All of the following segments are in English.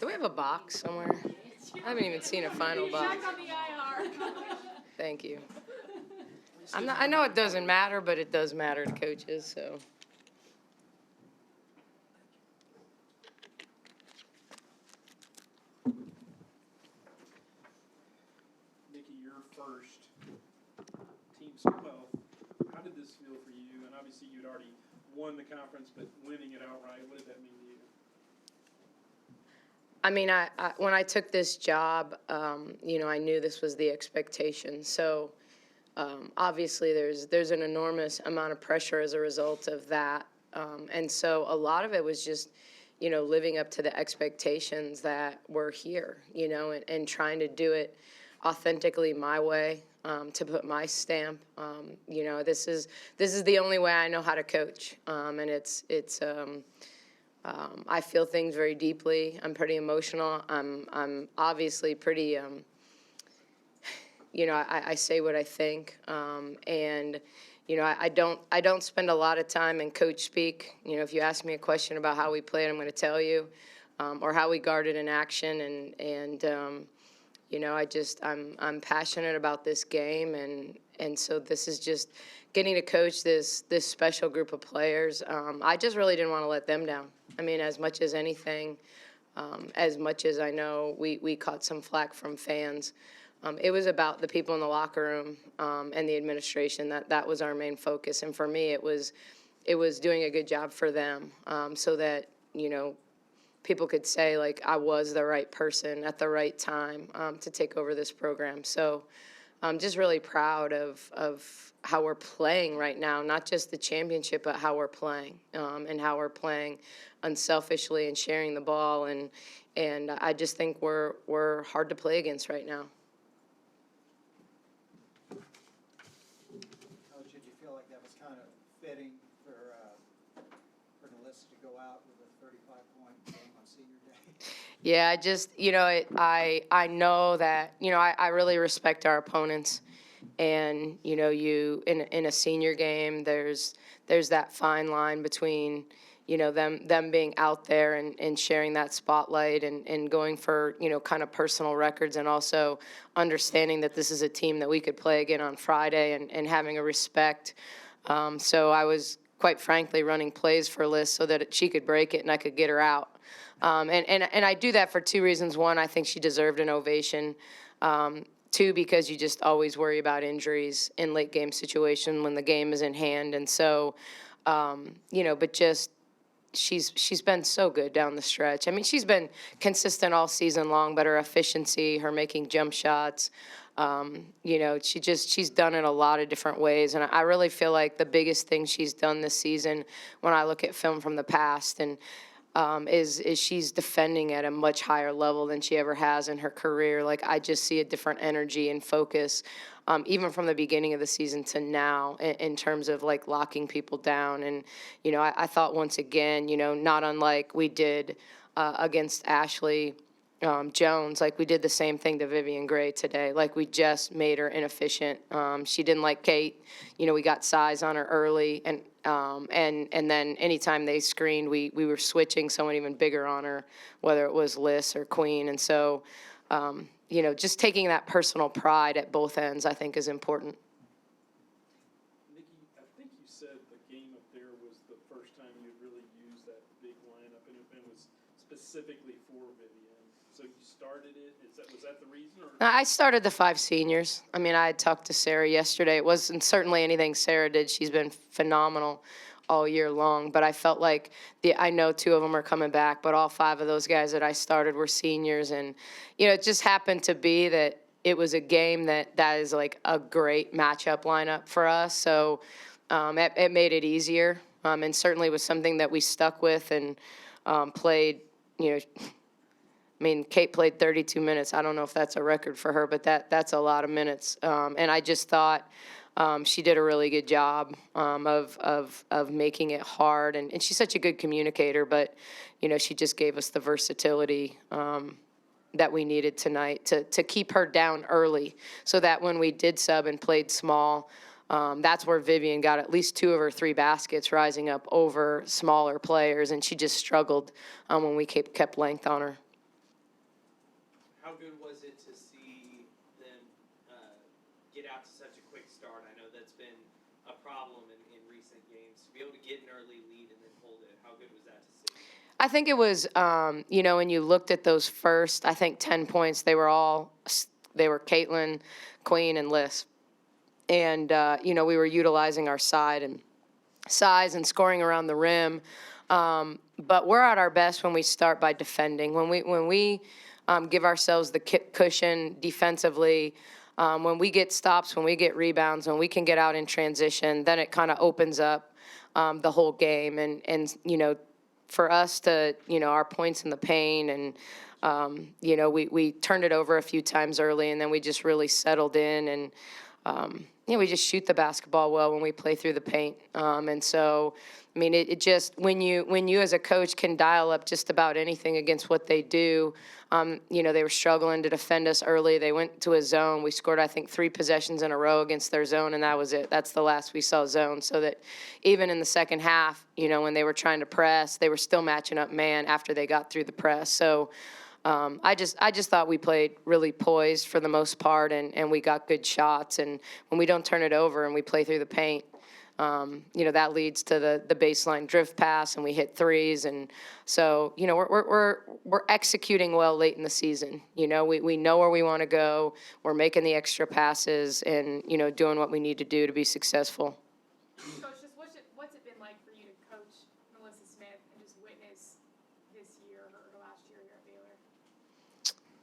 Do we have a box somewhere? I haven't even seen a final box. Check on the IR. Thank you. I know it doesn't matter, but it does matter to coaches, so. Nikki, your first team, well, how did this feel for you? And obviously you'd already won the conference, but winning it outright, what did that mean to you? I mean, when I took this job, you know, I knew this was the expectation. So obviously there's an enormous amount of pressure as a result of that. And so a lot of it was just, you know, living up to the expectations that were here, you know, and trying to do it authentically my way, to put my stamp. You know, this is the only way I know how to coach. And I feel things very deeply. I'm pretty emotional. I'm obviously pretty, you know, I say what I think. And, you know, I don't spend a lot of time in coach speak. You know, if you ask me a question about how we played, I'm going to tell you, or how we guarded in action. And you know, I'm passionate about this game. And so this is just getting to coach this special group of players. I just really didn't want to let them down. I mean, as much as anything, as much as I know we caught some flack from fans, it was about the people in the locker room and the administration. That was our main focus. And for me, it was doing a good job for them, so that, you know, people could say, like, I was the right person at the right time to take over this program. So I'm just really proud of how we're playing right now, not just the championship, but how we're playing, and how we're playing unselfishly and sharing the ball. And I just think we're hard to play against right now. Coach, did you feel like that was kind of fitting for Melissa to go out with a 35-point game on senior day? Yeah, I just, you know, I know that, you know, I really respect our opponents. And, you know, in a senior game, there's that fine line between, you know, them being out there and sharing that spotlight and going for, you know, kind of personal records, and also understanding that this is a team that we could play again on Friday, and having a respect. So I was, quite frankly, running plays for Liz so that she could break it and I could get her out. And I do that for two reasons. One, I think she deserved an ovation. Two, because you just always worry about injuries in late game situation when the game is in hand. And so, you know, but just she's been so good down the stretch. I mean, she's been consistent all season long, but her efficiency, her making jump shots, you know, she's done it a lot of different ways. And I really feel like the biggest thing she's done this season, when I look at film from the past, and is she's defending at a much higher level than she ever has in her career. Like, I just see a different energy and focus, even from the beginning of the season to now, in terms of, like, locking people down. And, you know, I thought once again, you know, not unlike we did against Ashley Jones, like, we did the same thing to Vivian Gray today. Like, we just made her inefficient. She didn't like Kate. You know, we got size on her early, and then anytime they screened, we were switching someone even bigger on her, whether it was Liz or Queen. And so, you know, just taking that personal pride at both ends, I think, is important. Nikki, I think you said the game up there was the first time you really used that big lineup, and it was specifically for Vivian. So you started it. Was that the reason? Or? I started the 5 seniors. I mean, I had talked to Sarah yesterday. It wasn't certainly anything Sarah did. She's been phenomenal all year long. But I felt like I know 2 of them are coming back, but all 5 of those guys that I started were seniors. And, you know, it just happened to be that it was a game that is like a great matchup lineup for us. So it made it easier, and certainly was something that we stuck with and played, you know. I mean, Kate played 32 minutes. I don't know if that's a record for her, but that's a lot of minutes. And I just thought she did a really good job of making it hard. And she's such a good communicator, but, you know, she just gave us the versatility that we needed tonight to keep her down early, so that when we did sub and played small, that's where Vivian got at least 2 of her 3 baskets rising up over smaller players, and she just struggled when we kept length on her. how good was it to see them get out to such a quick start? I know that's been a problem in recent games. To be able to get an early lead and then hold it, how good was that to see? I think it was, when you looked at those first, I think 10 points, they were Caitlin, Queen, and Liz. And, we were utilizing our size and scoring around the rim. But we're at our best when we start by defending. When we give ourselves the cushion defensively, when we get stops, when we get rebounds, when we can get out in transition, then it kind of opens up the whole game. And for us to, our points in the paint and, we turned it over a few times early, and then we just really settled in and, we just shoot the basketball well when we play through the paint. And so, I mean, it just, when you as a coach can dial up just about anything against what they do, they were struggling to defend us early. They went to a zone. We scored, I think, 3 possessions in a row against their zone, and that was it. That's the last we saw zone. So that even in the second half, when they were trying to press, they were still matching up man after they got through the press. So I just thought we played really poised for the most part, and we got good shots. And when we don't turn it over and we play through the paint, that leads to the baseline drift pass, and we hit threes. And so, we're executing well late in the season. We know where we want to go. We're making the extra passes and, doing what we need to do to be successful. Coach, just what's it been like for you to coach Melissa Smith and just witness this year or last year here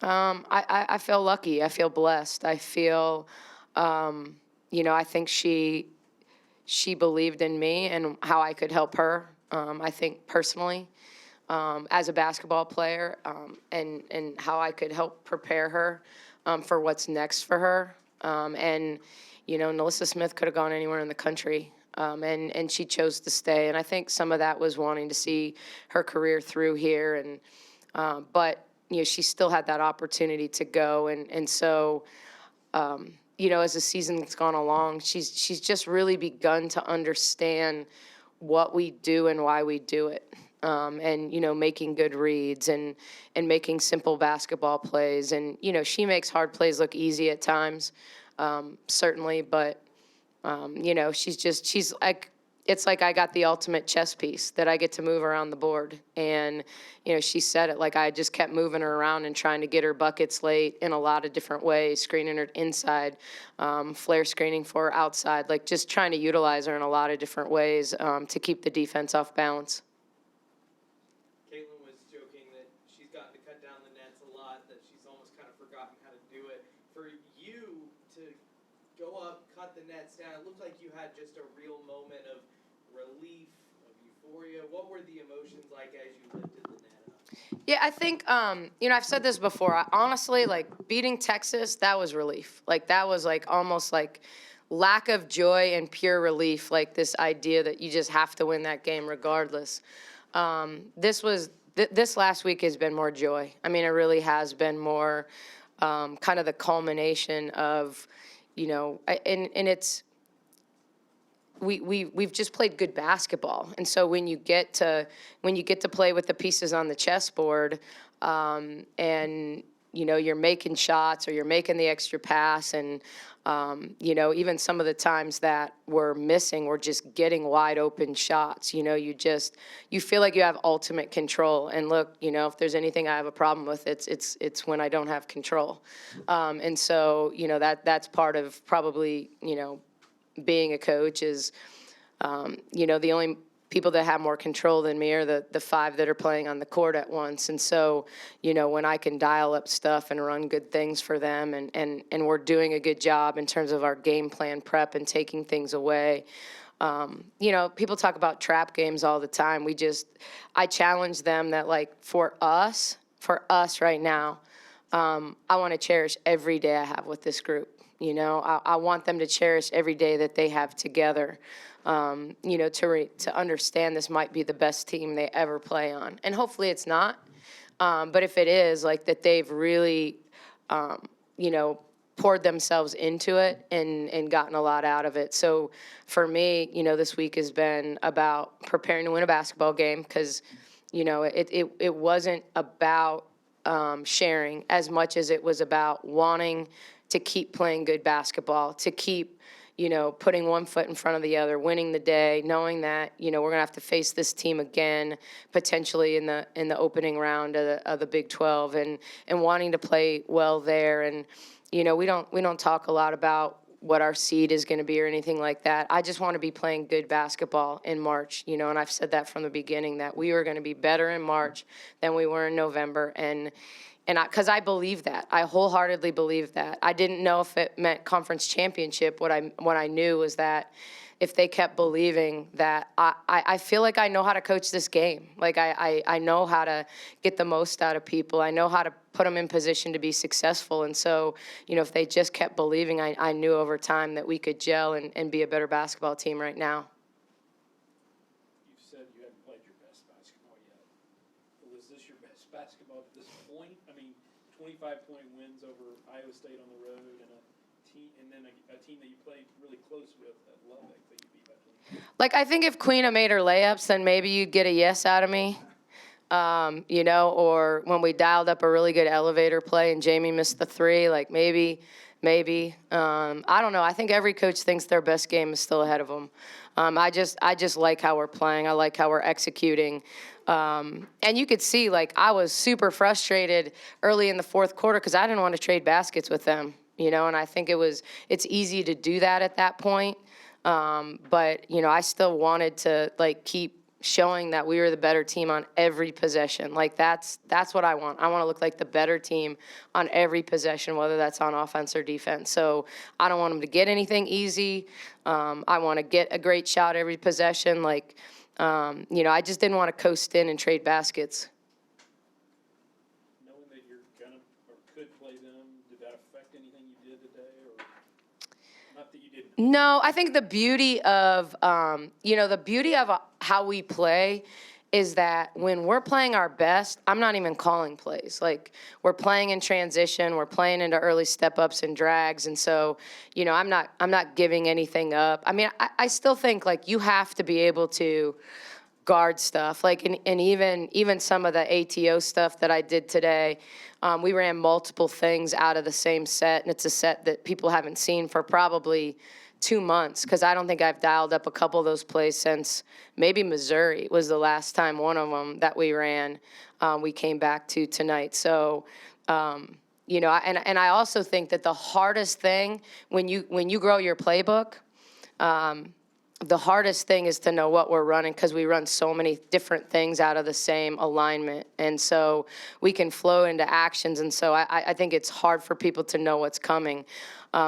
at Baylor? I feel lucky. I feel blessed. I feel, I think she believed in me and how I could help her. I think personally, as a basketball player, and how I could help prepare her for what's next for her. And Melissa Smith could have gone anywhere in the country, and she chose to stay. And I think some of that was wanting to see her career through here. And but she still had that opportunity to go. And so. As the season's gone along, she's just really begun to understand what we do and why we do it. And, making good reads and making simple basketball plays. And, she makes hard plays look easy at times, certainly. But, she's like, it's like I got the ultimate chess piece that I get to move around the board. And, she said it, like I just kept moving her around and trying to get her buckets late in a lot of different ways, screening her inside, flare screening for her outside, like just trying to utilize her in a lot of different ways to keep the defense off balance. Caitlin was joking that she's gotten to cut down the nets a lot, that she's almost kind of forgotten how to do it. For you to go up, cut the nets down, it looked like you had just a real moment of relief, of euphoria. What were the emotions like as you lifted the net up? Yeah, I think, I've said this before. Honestly, like beating Texas, that was relief. Like that was like almost like lack of joy and pure relief, like this idea that you just have to win that game regardless. This last week has been more joy. I mean, it really has been more kind of the culmination of, and it's, we've just played good basketball. And so when you get to play with the pieces on the chessboard, and you're making shots or you're making the extra pass, and even some of the times that we're missing, we're just getting wide open shots. You feel like you have ultimate control. And look, if there's anything I have a problem with, it's when I don't have control. And so that's part of probably being a coach is, the only people that have more control than me are the 5 that are playing on the court at once. And so, when I can dial up stuff and run good things for them, and we're doing a good job in terms of our game plan prep and taking things away. People talk about trap games all the time. I challenge them that, like, for us right now, I want to cherish every day I have with this group. I want them to cherish every day that they have together, to understand this might be the best team they ever play on. And hopefully it's not. But if it is, like that they've really, poured themselves into it and gotten a lot out of it. So for me, this week has been about preparing to win a basketball game because, it wasn't about sharing as much as it was about wanting to keep playing good basketball, to keep, putting one foot in front of the other, winning the day, knowing that, we're going to have to face this team again, potentially in the opening round of the Big 12, and wanting to play well there. And, we don't talk a lot about what our seed is going to be or anything like that. I just want to be playing good basketball in March, and I've said that from the beginning, that we were going to be better in March than we were in November. And because I believe that. I wholeheartedly believe that. I didn't know if it meant conference championship. What I knew was that if they kept believing that, I feel like I know how to coach this game. Like I know how to get the most out of people. I know how to put them in position to be successful. And so, if they just kept believing, I knew over time that we could gel and be a better basketball team right now. You said you haven't played your best basketball yet. Well, is this your best basketball at this point? I mean, 25-point wins over Iowa State on the road, and then a team that you played really close with at Lubbock that you beat by 20. Like, I think if Queena made her layups, then maybe you'd get a yes out of me. Or when we dialed up a really good elevator play and Jamie missed the three, like maybe. I don't know. I think every coach thinks their best game is still ahead of them. I just like how we're playing. I like how we're executing. And you could see, like, I was super frustrated early in the fourth quarter because I didn't want to trade baskets with them, and I think it's easy to do that at that point. But, I still wanted to, like, keep showing that we were the better team on every possession. Like, that's what I want. I want to look like the better team on every possession, whether that's on offense or defense. So I don't want them to get anything easy. I want to get a great shot every possession. Like, I just didn't want to coast in and trade baskets. Knowing that you're gonna or could play them, did that affect anything you did today, or not that you didn't? No, I think the beauty of, how we play is that when we're playing our best, I'm not even calling plays. Like, we're playing in transition, we're playing into early step-ups and drags, and so, I'm not giving anything up. I mean, I still think, like, you have to be able to guard stuff. Like, and even some of the ATO stuff that I did today, we ran multiple things out of the same set, and it's a set that people haven't seen for probably 2 months, because I don't think I've dialed up a couple of those plays since maybe Missouri was the last time one of them that we ran, we came back to tonight. So, and I also think that the hardest thing when you grow your playbook, the hardest thing is to know what we're running, because we run so many different things out of the same alignment. And so we can flow into actions. And so I think it's hard for people to know what's coming,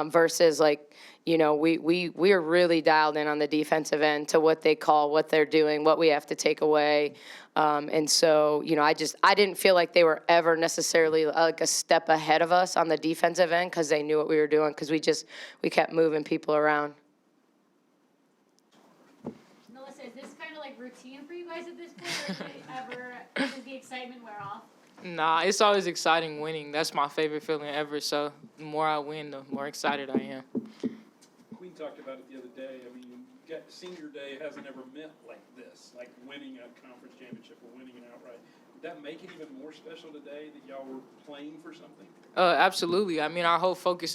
versus, like, we are really dialed in on the defensive end to what they call, what they're doing, what we have to take away. And so, I didn't feel like they were ever necessarily like a step ahead of us on the defensive end, because they knew what we were doing, because we kept moving people around. Melissa, is this kind of like routine for you guys at this point, or does the excitement wear off? Nah, it's always exciting winning. That's my favorite feeling ever. So the more I win, the more excited I am. Queen talked about it the other day. I mean, senior day hasn't ever meant like this, like winning a conference championship or winning an outright. Did that make it even more special today that y'all were playing for something? Absolutely. I mean, our whole focus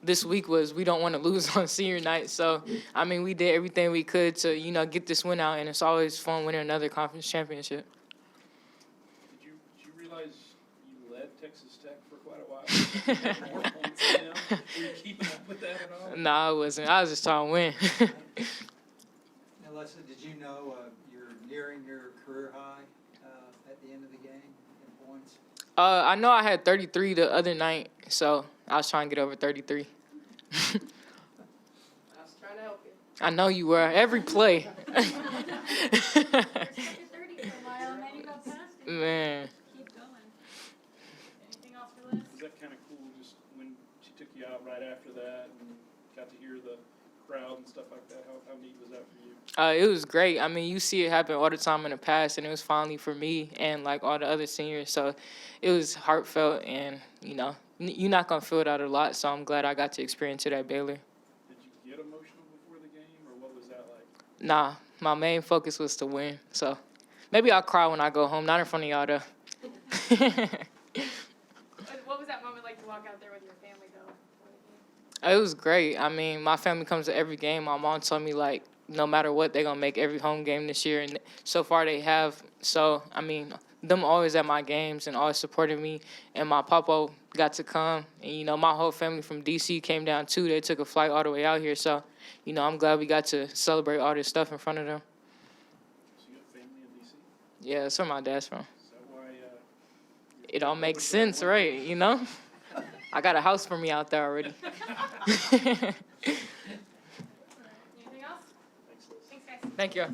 this week was we don't want to lose on senior night. So, I mean, we did everything we could to, get this win out, and it's always fun winning another conference championship. Did you realize you led Texas Tech for quite a while? You had more points than them? Were you keeping up with that at all? Nah, I wasn't. I was just trying to win. Now, Leslie, did you know you're nearing your career high at the end of the game in points? I know I had 33 the other night, so I was trying to get over 33. I was trying to help you. I know you were. Every play. You're stuck at 30 for a while, and then you go past it. Man. Keep going. Anything else for Liz? Was that kind of cool, just when she took you out right after that and got to hear the crowd and stuff like that? How neat was that for you? It was great. I mean, you see it happen all the time in the past, and it was finally for me and, like, all the other seniors. So it was heartfelt, and, you're not going to feel that a lot, so I'm glad I got to experience it at Baylor. Did you get emotional before the game, or what was that like? Nah, my main focus was to win. So maybe I'll cry when I go home, not in front of y'all, though. to walk out there with your family though for the game? It was great. I mean, my family comes to every game. My mom told me, like, no matter what, they're going to make every home game this year. And so far they have. So, I mean, them always at my games and always supporting me. And my papa got to come. And, you know, my whole family from D.C. came down, too. They took a flight all the way out here. So, you know, I'm glad we got to celebrate all this stuff in front of them. So you have family in DC? Yeah, that's where my dad's from. Is that why? It all makes sense, right? You know? I got a house for me out there already. Anything else? Thanks, Liz. Thanks, guys. Thank you.